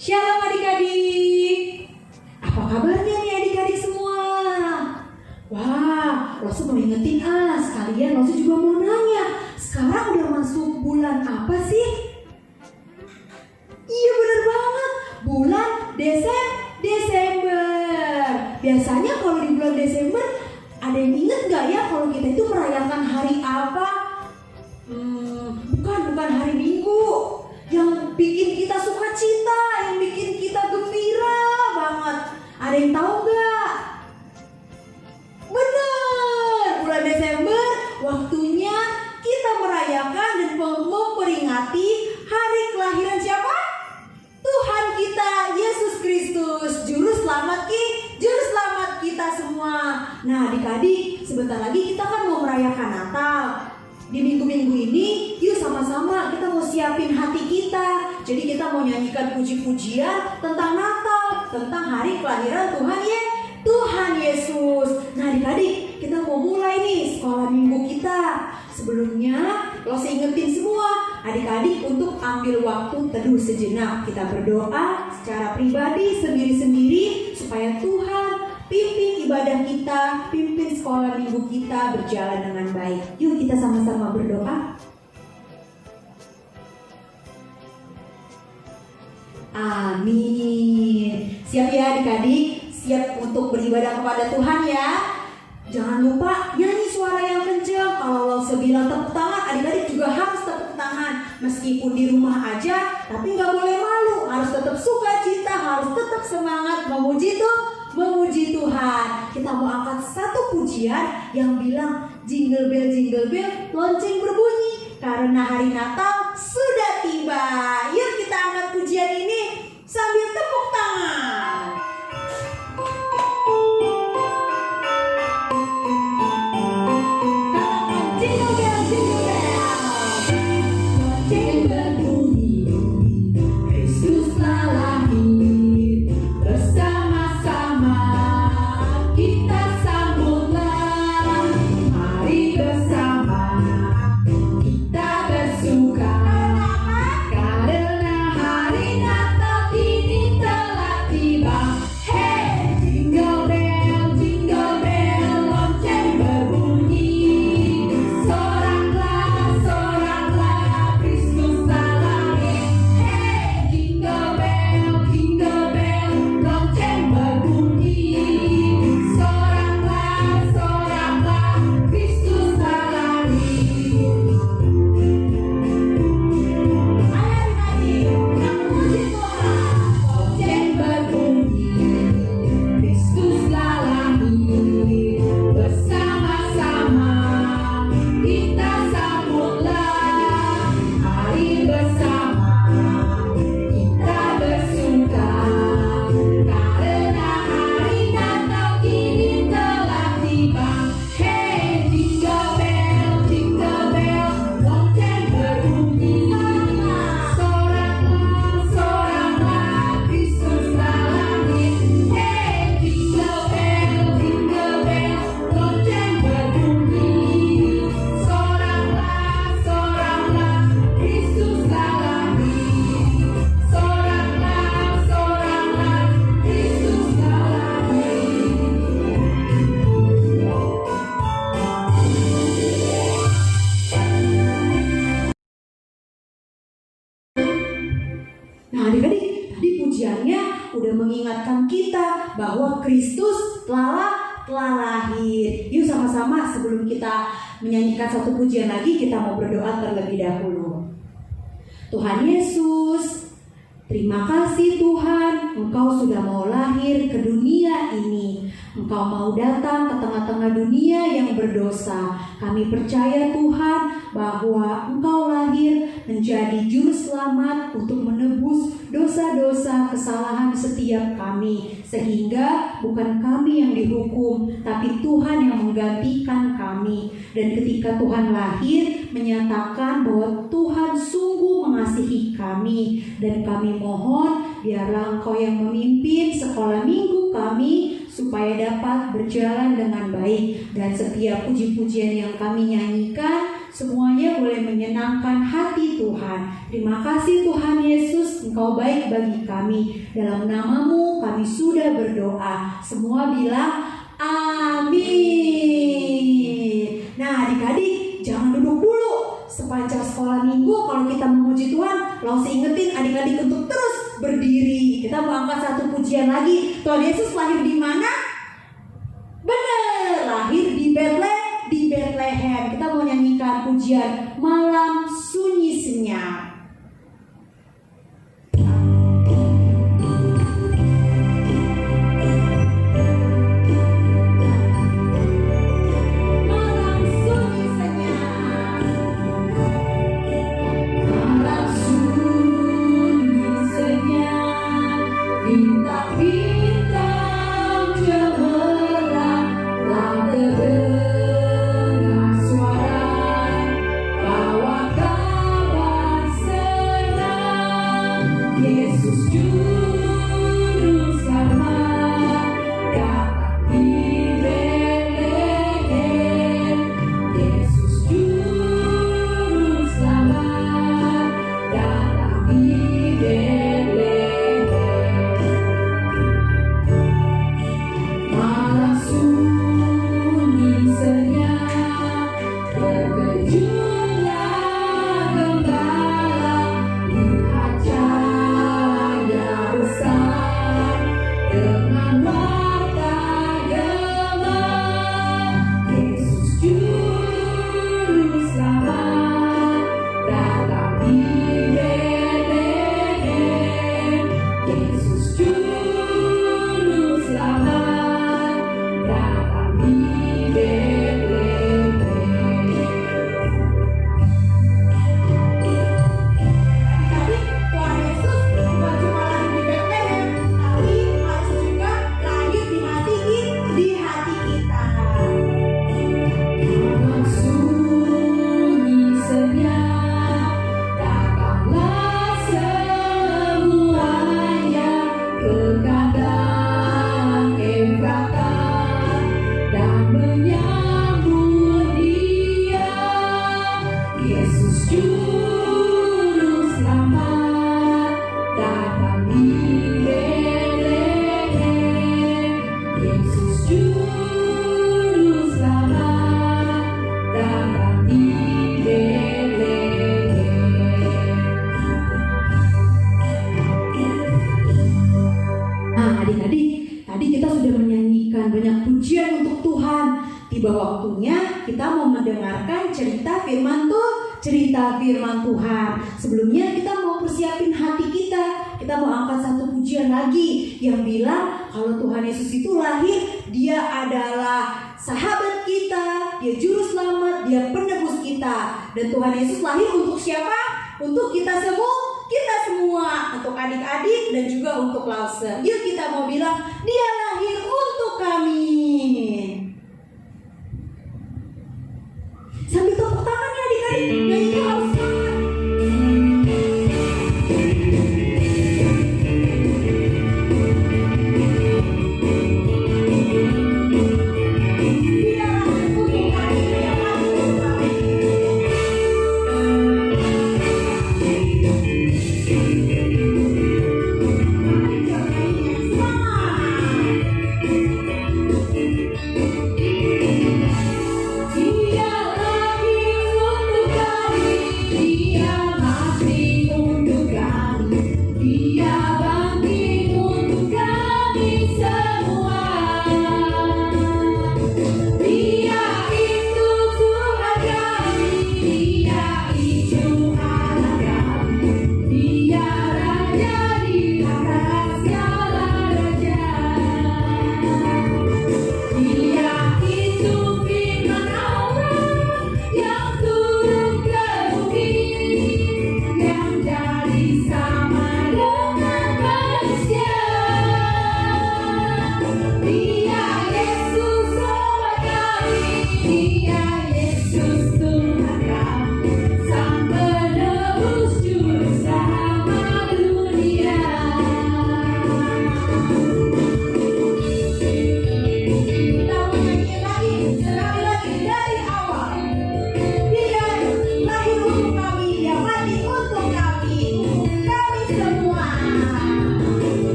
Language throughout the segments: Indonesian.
Shalom adik-adik. Apa kabarnya nih adik-adik semua? Wah, Rosu mau ingetin sekalian Rosu juga mau nanya. Sekarang udah masuk bulan apa sih? Iya bener banget, bulan Desember. Biasanya kalau di bulan Desember ada yang inget gak ya kalau kita itu merayakan hari apa? Bukan hari Minggu. Yang bikin kita sukacita, yang bikin kita gembira banget. Ada yang tahu gak? Bener, bulan Desember waktunya kita merayakan dan memperingati hari kelahiran siapa? Tuhan kita Yesus Kristus, juru selamat kita semua. Nah adik-adik, sebentar lagi kita kan mau merayakan Natal. Di minggu-minggu ini, yuk sama-sama kita mau siapin hati kita. Jadi kita mau nyanyikan puji-pujian tentang Natal, tentang hari kelahiran Tuhan Yesus. Nah adik-adik, kita mau mulai nih sekolah minggu kita. Sebelumnya, lo ingetin semua adik-adik untuk ambil waktu teduh sejenak. Kita berdoa secara pribadi, sendiri-sendiri, supaya Tuhan pimpin ibadah kita, pimpin sekolah minggu kita berjalan dengan baik. Yuk kita sama-sama berdoa. Amin. Siap ya adik-adik? Siap untuk beribadah kepada Tuhan ya? Jangan lupa nyanyi suara yang kencang. Kalau lo bilang tepuk tangan, adik-adik juga harus tepuk tangan. Meskipun di rumah aja, tapi gak boleh malu. Harus tetap sukacita, harus tetap semangat memuji Tuhan. Kita mau angkat satu pujian yang bilang jingle bell lonceng berbunyi karena hari Natal sudah tiba. Yuk kita angkat pujian ini sambil tepuk tangan. Jingle bell lonceng berbunyi, Kristus telah lahir. Bersama-sama kita sambutlah hari bersama, kita bersuka karena hari Natal kini telah tiba. Hey, jingle bell, lonceng berbunyi. Soraklah, Kristus telah lahir. Hey, jingle bell, lonceng berbunyi. Soraklah, Kristus telah lahir. Ayo adik-adik, lonceng berbunyi, Kristus telah lahir. Bersama-sama kita sambutlah hari bersama, kita bersuka karena hari Natal kini telah tiba. Hey, jingle bell, lonceng berbunyi. Soraklah, Kristus telah lahir. Hey, jingle bell, lonceng berbunyi. Soraklah, Kristus telah lahir. Soraklah, Kristus telah lahir. Nah adik-adik, tadi pujiannya udah mengingatkan kita bahwa Kristus telah lahir. Yuk sama-sama sebelum kita menyanyikan satu pujian lagi, kita mau berdoa terlebih dahulu. Tuhan Yesus, terima kasih Tuhan, Engkau sudah mau lahir ke dunia ini. Engkau mau datang ke tengah-tengah dunia yang berdosa. Kami percaya Tuhan bahwa Engkau lahir menjadi juru selamat untuk menebus dosa-dosa kesalahan setiap kami. Sehingga bukan kami yang dihukum, tapi Tuhan yang menggantikan kami. Dan ketika Tuhan lahir, menyatakan bahwa Tuhan sungguh mengasihi kami. Dan kami mohon biarlah Engkau yang memimpin sekolah minggu kami, supaya dapat berjalan dengan baik. Dan setiap puji-pujian yang kami nyanyikan semuanya boleh menyenangkan hati Tuhan. Terima kasih Tuhan Yesus, Engkau baik bagi kami. Dalam nama-Mu kami sudah berdoa. Semua bilang amin. Nah adik-adik, jangan duduk dulu. Sepanjang sekolah minggu kalau kita memuji Tuhan, langsung ingetin adik-adik untuk terus berdiri. Kita mau angkat satu pujian lagi. Tuhan Yesus lahir di mana? Benar, lahir di Bethlehem. Kita mau nyanyikan pujian Malam Sunyi Senyap. Tiba waktunya kita mau mendengarkan cerita firman Tuhan. Sebelumnya kita mau persiapin hati kita. Kita mau angkat satu pujian lagi yang bilang kalau Tuhan Yesus itu lahir, Dia adalah sahabat kita, Dia juru selamat, Dia penebus kita. Dan Tuhan Yesus lahir untuk siapa? Untuk kita semua, untuk adik-adik dan juga untuk Lause. Yuk kita mau bilang, Dia lahir untuk kami. Sambil tepuk tangan ya adik-adik, nyanyinya harus semangat.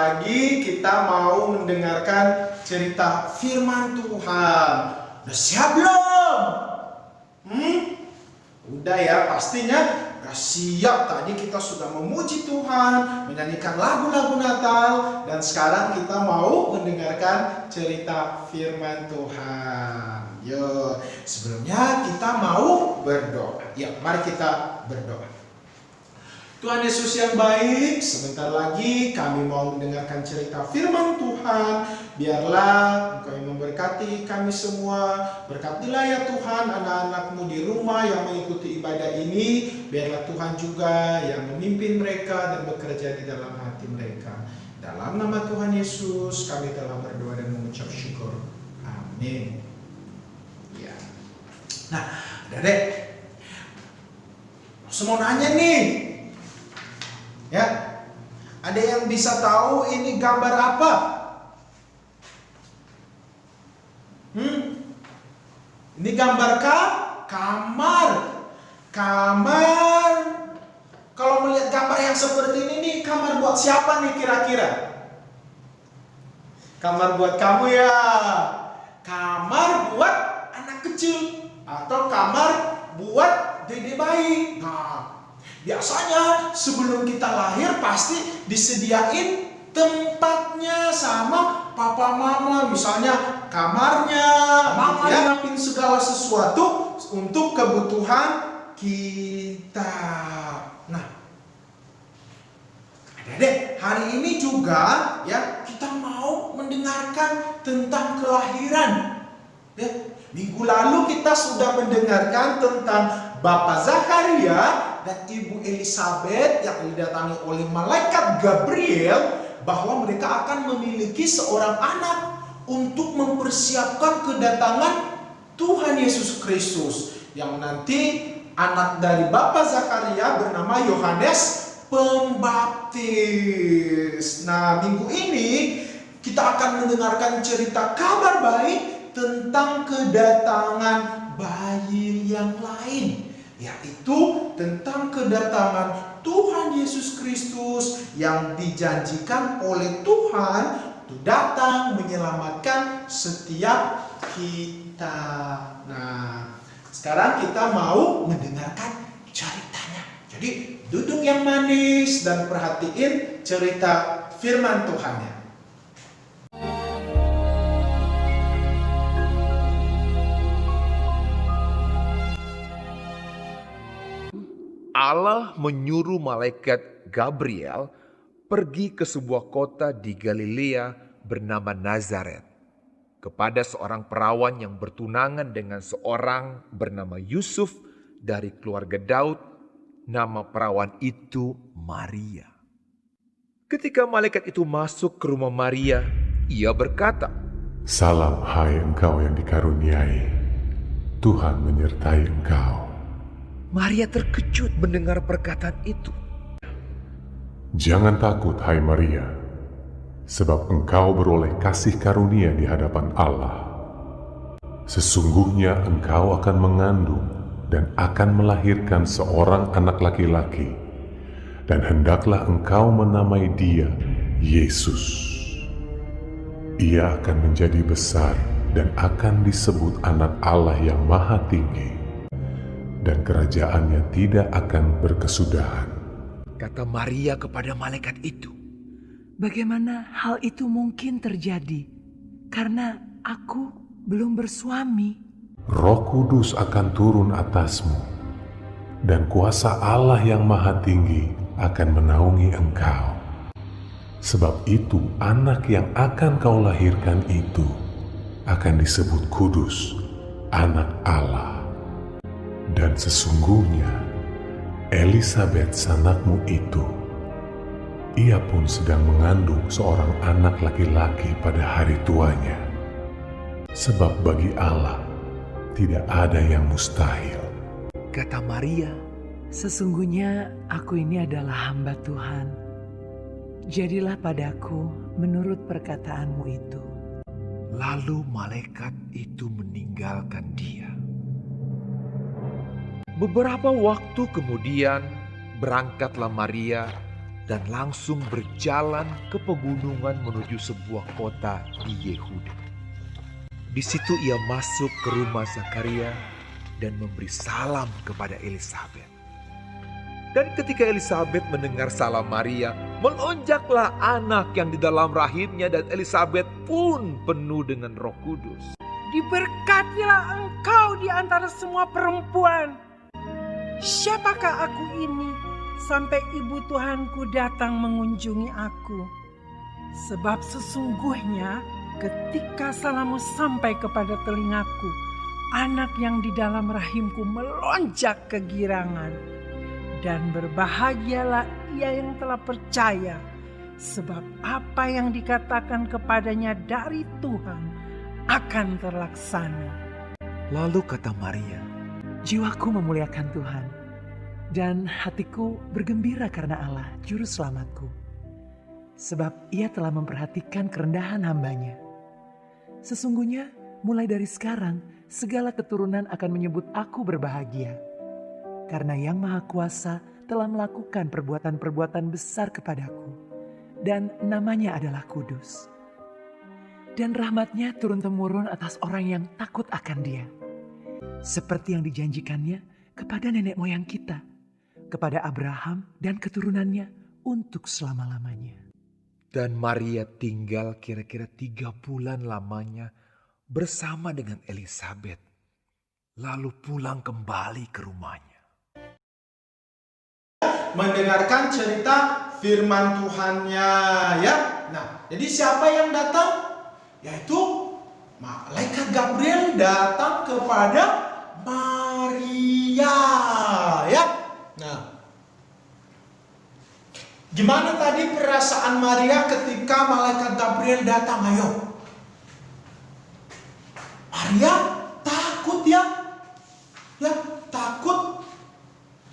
lagi kita mau mendengarkan cerita firman Tuhan. Udah siap belum? Udah ya, pastinya udah siap. Tadi kita sudah memuji Tuhan, menyanyikan lagu-lagu Natal, dan sekarang kita mau mendengarkan cerita firman Tuhan. Yuk, sebelumnya kita mau berdoa. Ya, mari kita berdoa. Tuhan Yesus yang baik, sebentar lagi kami mau mendengarkan cerita firman Tuhan. Biarlah Engkau yang memberkati kami semua. Berkatilah ya Tuhan anak-anak-Mu di rumah yang mengikuti ibadah ini. Biarlah Tuhan juga yang memimpin mereka dan bekerja di dalam hati mereka. Dalam nama Tuhan Yesus kami telah berdoa dan mengucap syukur. Amin. Ya. Nah, Adik-adik, mau nanya nih. Ya, ada yang bisa tahu ini gambar apa? Ini gambar kamar. Kamar. Kalau melihat gambar yang seperti ini nih, kamar buat siapa nih kira-kira? Kamar buat kamu ya. Kamar buat anak kecil atau kamar buat dede bayi. Nah, biasanya sebelum kita lahir pasti disediain tempatnya sama papa mama. Misalnya kamarnya, mama nyiapin segala sesuatu untuk kebutuhan kita. Nah, Adik-adik, hari ini juga ya kita mau mendengarkan tentang kelahiran. Ya, minggu lalu kita sudah mendengarkan tentang Bapak Zakaria dan Ibu Elizabeth yang didatangi oleh malaikat Gabriel bahwa mereka akan memiliki seorang anak untuk mempersiapkan kedatangan Tuhan Yesus Kristus, yang nanti anak dari Bapak Zakaria bernama Yohanes Pembaptis. Nah, minggu ini kita akan mendengarkan cerita kabar baik tentang kedatangan bayi yang lain, yaitu tentang kedatangan Tuhan Yesus Kristus yang dijanjikan oleh Tuhan untuk datang menyelamatkan setiap kita. Nah, sekarang kita mau mendengarkan ceritanya. Jadi duduk yang manis dan perhatiin cerita firman Tuhannya. Allah menyuruh malaikat Gabriel pergi ke sebuah kota di Galilea bernama Nazaret kepada seorang perawan yang bertunangan dengan seorang bernama Yusuf dari keluarga Daud. Nama perawan itu Maria. Ketika malaikat itu masuk ke rumah Maria, ia berkata, "Salam hai engkau yang dikaruniai, Tuhan menyertai engkau." Maria terkejut mendengar perkataan itu. "Jangan takut hai Maria, sebab engkau beroleh kasih karunia di hadapan Allah. Sesungguhnya engkau akan mengandung dan akan melahirkan seorang anak laki-laki, dan hendaklah engkau menamai dia Yesus. Ia akan menjadi besar dan akan disebut anak Allah yang Maha Tinggi, dan kerajaannya tidak akan berkesudahan." Kata Maria kepada malaikat itu, "Bagaimana hal itu mungkin terjadi? Karena aku belum bersuami." "Roh Kudus akan turun atasmu, dan kuasa Allah yang Maha Tinggi akan menaungi engkau. Sebab itu anak yang akan kau lahirkan itu akan disebut kudus, anak Allah. Dan sesungguhnya Elizabeth sanakmu itu, ia pun sedang mengandung seorang anak laki-laki pada hari tuanya. Sebab bagi Allah tidak ada yang mustahil." kata Maria, "Sesungguhnya aku ini adalah hamba Tuhan. Jadilah padaku menurut perkataanmu itu." lalu malaikat itu meninggalkan dia. Beberapa waktu kemudian berangkatlah Maria dan langsung berjalan ke pegunungan menuju sebuah kota di Yehuda. Di situ ia masuk ke rumah Zakaria dan memberi salam kepada Elisabet. Dan ketika Elisabet mendengar salam Maria, melonjaklah anak yang di dalam rahimnya dan Elisabet pun penuh dengan Roh Kudus. Diberkatilah engkau di antara semua perempuan. Siapakah aku ini sampai ibu Tuhanku datang mengunjungi aku? Sebab sesungguhnya ketika salammu sampai kepada telingaku, anak yang di dalam rahimku melonjak kegirangan. Dan berbahagialah ia yang telah percaya, sebab apa yang dikatakan kepadanya dari Tuhan akan terlaksana. Lalu kata Maria, Jiwaku memuliakan Tuhan, dan hatiku bergembira karena Allah, Juru Selamatku. Sebab ia telah memperhatikan kerendahan hambanya. Sesungguhnya mulai dari sekarang, segala keturunan akan menyebut aku berbahagia. Karena Yang Maha Kuasa telah melakukan perbuatan-perbuatan besar kepadaku, dan namanya adalah kudus. Dan rahmat-Nya turun-temurun atas orang yang takut akan Dia, seperti yang dijanjikannya kepada nenek moyang kita, kepada Abraham dan keturunannya untuk selama-lamanya. dan Maria tinggal kira-kira 3 bulan lamanya bersama dengan Elisabet, lalu pulang kembali ke rumahnya. Mendengarkan cerita firman Tuhannya, ya. Nah, jadi siapa yang datang? Yaitu malaikat Gabriel datang kepada Maria, ya. Nah, gimana tadi perasaan Maria ketika malaikat Gabriel datang? Ayo. Maria takut, ya. Ya, takut.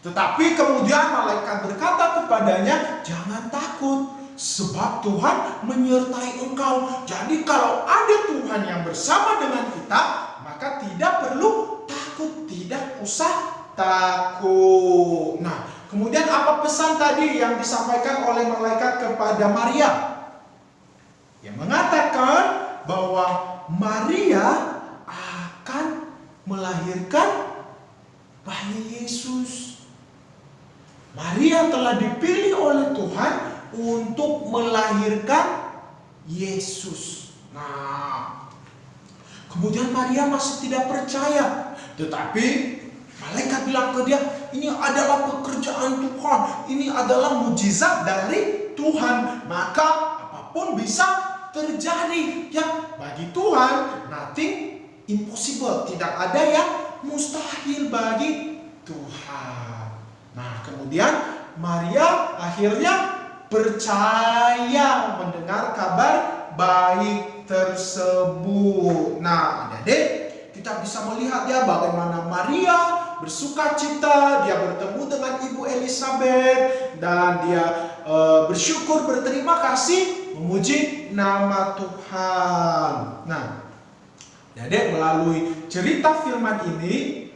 Tetapi kemudian malaikat berkata kepadanya, jangan takut, sebab Tuhan menyertai engkau. Jadi kalau ada Tuhan yang bersama dengan kita, maka tidak perlu takut, tidak usah takut. Nah, kemudian apa pesan tadi yang disampaikan oleh malaikat kepada Maria? Yang mengatakan bahwa Maria akan melahirkan bayi Yesus. Maria telah dipilih oleh Tuhan untuk melahirkan Yesus. Nah, kemudian Maria masih tidak percaya. Tetapi malaikat bilang ke dia, ini adalah pekerjaan Tuhan. Ini adalah mujizat dari Tuhan. Maka apapun bisa terjadi. Ya, bagi Tuhan, nothing impossible. Tidak ada yang mustahil bagi Tuhan. Nah, kemudian Maria akhirnya percaya mendengar kabar baik tersebut. Nah, adik-adik, kita bisa melihat ya bagaimana Maria bersuka cita, dia bertemu dengan Ibu Elisabet, dan dia bersyukur, berterima kasih, memuji nama Tuhan. Nah, adik, melalui cerita firman ini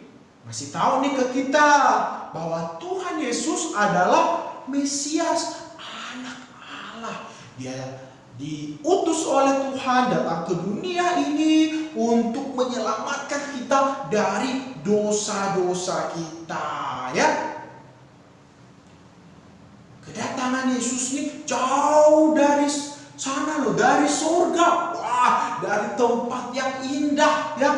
masih tahu nih ke kita bahwa Tuhan Yesus adalah Mesias, anak Allah. Dia diutus oleh Tuhan datang ke dunia ini untuk menyelamatkan kita dari dosa-dosa kita, ya. Kedatangan Yesus ini jauh dari sana loh, dari surga. Wah, dari tempat yang indah, ya.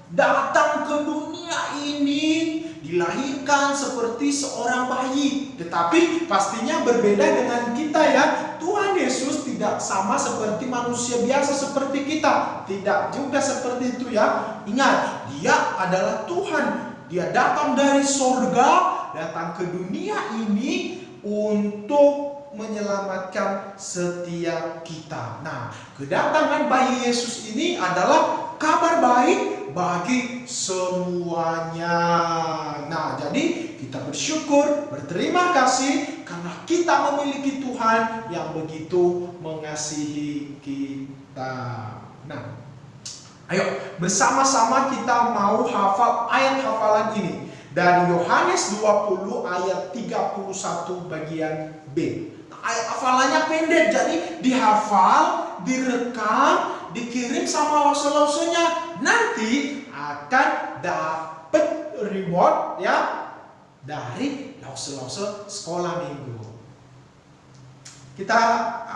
Datang ke dunia ini, dilahirkan seperti seorang bayi. Tetapi pastinya berbeda dengan kita, ya. Tuhan Yesus tidak sama seperti manusia biasa seperti kita. Tidak juga seperti itu, ya. Ingat, dia adalah Tuhan. Dia datang dari surga, datang ke dunia ini untuk menyelamatkan setiap kita. Nah, kedatangan bayi Yesus ini adalah kabar baik bagi semuanya. Nah, jadi kita bersyukur, berterima kasih karena kita memiliki Tuhan yang begitu mengasihi kita. Nah, ayo bersama-sama kita mau hafal ayat hafalan ini dari Yohanes 20 ayat 31 bagian B. hafalannya pendek, jadi dihafal, direkam, dikirim sama lause-lausenya. Nanti akan dapat reward ya dari lause-lause sekolah minggu. Kita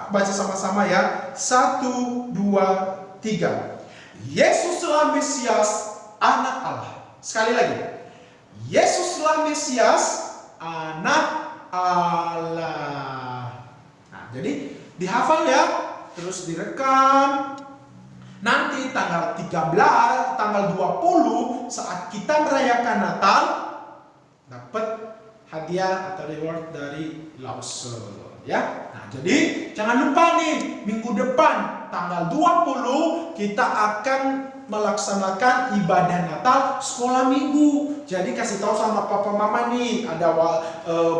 baca sama-sama ya. 1, 2, 3. Yesuslah Mesias, anak Allah. Sekali lagi. Yesuslah Mesias, anak Allah. Nah, jadi dihafal ya, terus direkam. Nanti tanggal 13, tanggal 20 saat kita merayakan Natal dapat hadiah atau reward dari lause ya. Nah, jadi jangan lupa nih, minggu depan tanggal 20 kita akan melaksanakan ibadah Natal sekolah minggu. Jadi kasih tahu sama papa mama nih, ada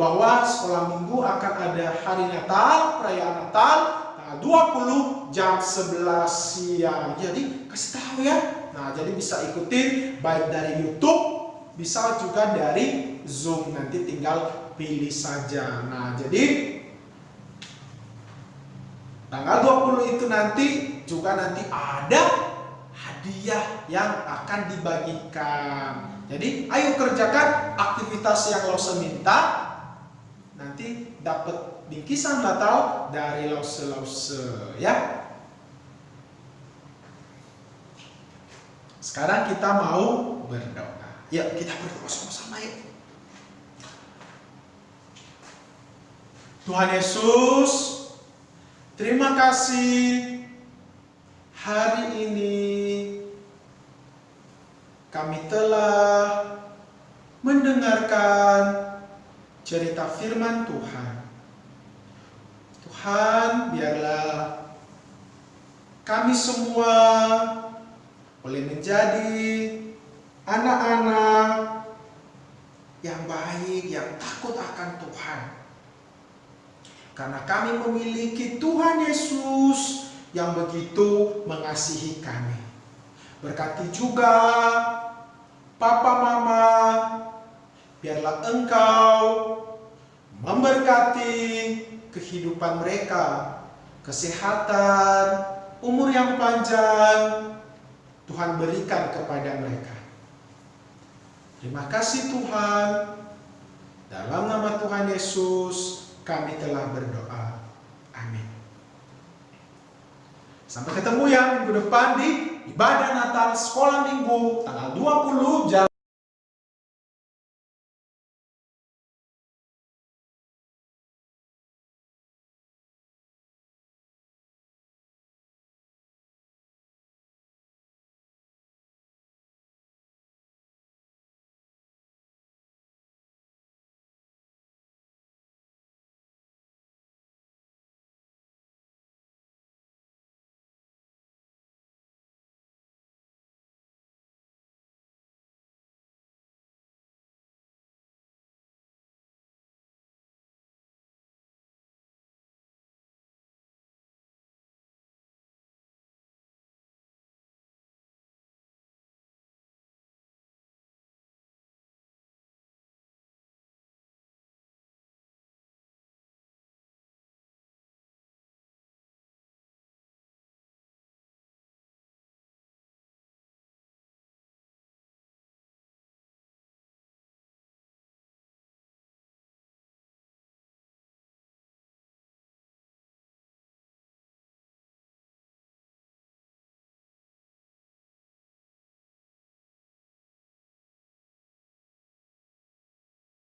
bahwa sekolah minggu akan ada hari Natal, perayaan Natal tanggal 20 jam 11 siang. Jadi kasih tahu ya. Nah, jadi bisa ikutin baik dari YouTube, bisa juga dari Zoom, nanti tinggal pilih saja. Nah, jadi tanggal 20 itu nanti juga nanti ada hadiah yang akan dibagikan. Jadi ayo kerjakan aktivitas yang lause minta, nanti dapat bingkisan Natal dari lause-lause ya. Sekarang kita mau berdoa. Ya, kita berdoa sama-sama ya. Tuhan Yesus, terima kasih hari ini kami telah mendengarkan cerita firman Tuhan. Tuhan, biarlah kami semua boleh menjadi anak-anak yang baik, yang takut akan Tuhan. Karena kami memiliki Tuhan Yesus yang begitu mengasihi kami. Berkati juga Papa Mama, biarlah Engkau memberkati kehidupan mereka, kesehatan, umur yang panjang, Tuhan berikan kepada mereka. Terima kasih Tuhan, dalam nama Tuhan Yesus kami telah berdoa. Amin. Sampai ketemu ya minggu depan di ibadah Natal sekolah minggu tanggal 20 jam